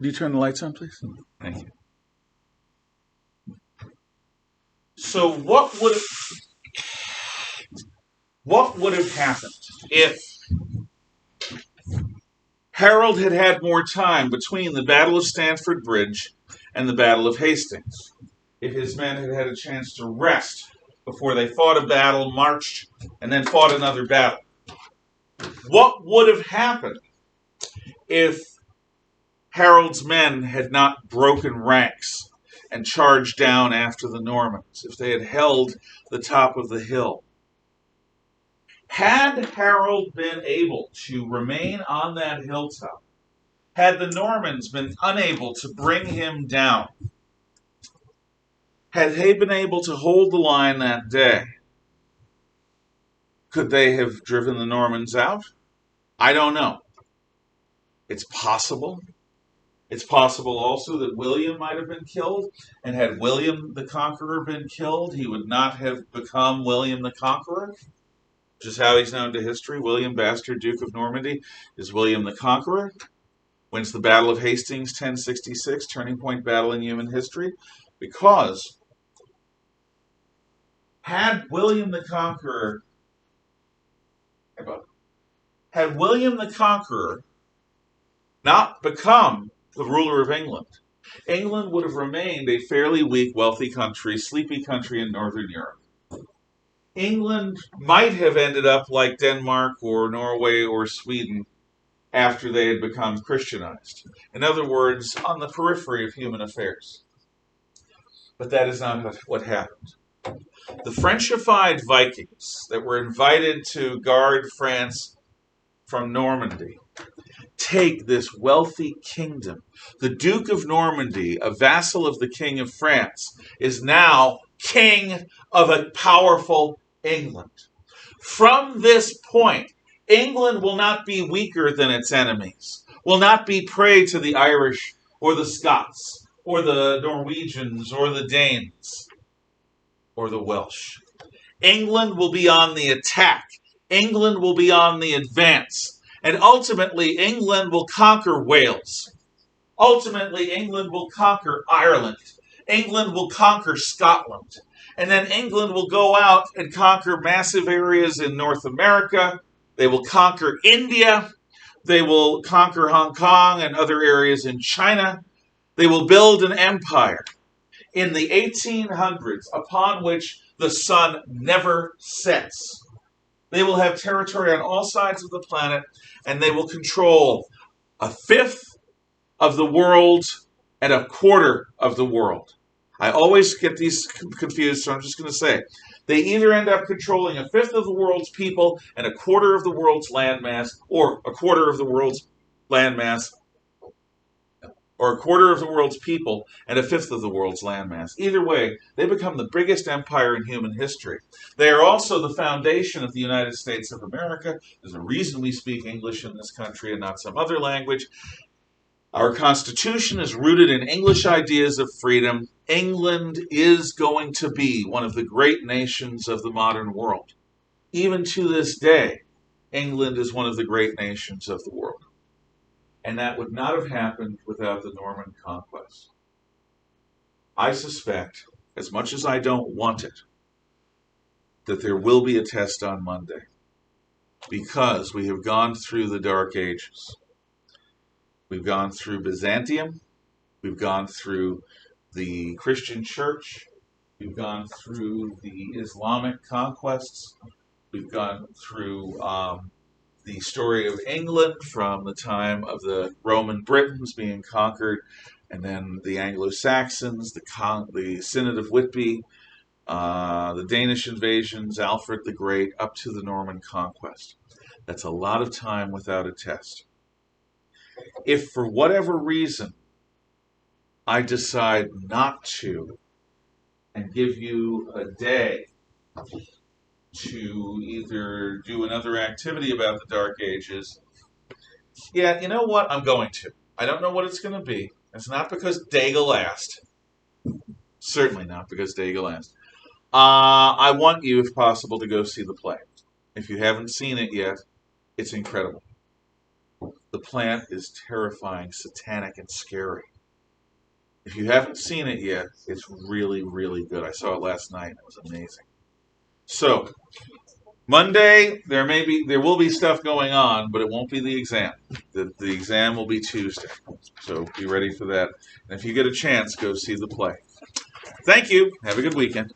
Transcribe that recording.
Do you turn the lights on, please? Thank you. So what would have happened if Harold had had more time between the Battle of Stamford Bridge and the Battle of Hastings? If his men had had a chance to rest before they fought a battle, marched, and then fought another battle? What would have happened if Harold's men had not broken ranks and charged down after the Normans, if they had held the top of the hill? Had Harold been able to remain on that hilltop, had the Normans been unable to bring him down, had they been able to hold the line that day, could they have driven the Normans out? I don't know. It's possible. It's possible also that William might have been killed, and had William the Conqueror been killed, he would not have become William the Conqueror, which is how he's known to history. William, bastard Duke of Normandy, is William the Conqueror. Wins the Battle of Hastings, 1066, turning point battle in human history, because had William the Conqueror not become the ruler of England, England would have remained a fairly weak, wealthy country, sleepy country in Northern Europe. England might have ended up like Denmark or Norway or Sweden after they had become Christianized. In other words, on the periphery of human affairs. But that is not what happened. The Frenchified Vikings that were invited to guard France from Normandy take this wealthy kingdom. The Duke of Normandy, a vassal of the King of France, is now king of a powerful England. From this point, England will not be weaker than its enemies, will not be prey to the Irish or the Scots or the Norwegians or the Danes or the Welsh. England will be on the attack. England will be on the advance. And ultimately, England will conquer Wales. Ultimately, England will conquer Ireland. England will conquer Scotland. And then England will go out and conquer massive areas in North America. They will conquer India. They will conquer Hong Kong and other areas in China. They will build an empire in the 1800s upon which the sun never sets. They will have territory on all sides of the planet, and they will control a fifth of the world and a quarter of the world. I always get these confused, so I'm just going to say. They either end up controlling a fifth of the world's people and a quarter of the world's landmass, or a quarter of the world's landmass, or a quarter of the world's people and a fifth of the world's landmass. Either way, they become the biggest empire in human history. They are also the foundation of the United States of America. There's a reason we speak English in this country and not some other language. Our Constitution is rooted in English ideas of freedom. England is going to be one of the great nations of the modern world. Even to this day, England is one of the great nations of the world. And that would not have happened without the Norman conquest. I suspect, as much as I don't want it, that there will be a test on Monday, because we have gone through the Dark Ages. We've gone through Byzantium. We've gone through the Christian Church. We've gone through the Islamic conquests. We've gone through the story of England from the time of the Roman Britons being conquered, and then the Anglo-Saxons, the Synod of Whitby, the Danish invasions, Alfred the Great, up to the Norman conquest. That's a lot of time without a test. If for whatever reason I decide not to and give you a day to either do another activity about the Dark Ages, yeah, you know what? I'm going to. I don't know what it's going to be. It's not because Daigle asked. Certainly not because Daigle asked. I want you, if possible, to go see the play. If you haven't seen it yet, it's incredible. The plant is terrifying, satanic, and scary. If you haven't seen it yet, it's really, really good. I saw it last night. It was amazing. So Monday, there will be stuff going on, but it won't be the exam. The exam will be Tuesday. So be ready for that. And if you get a chance, go see the play. Thank you. Have a good weekend.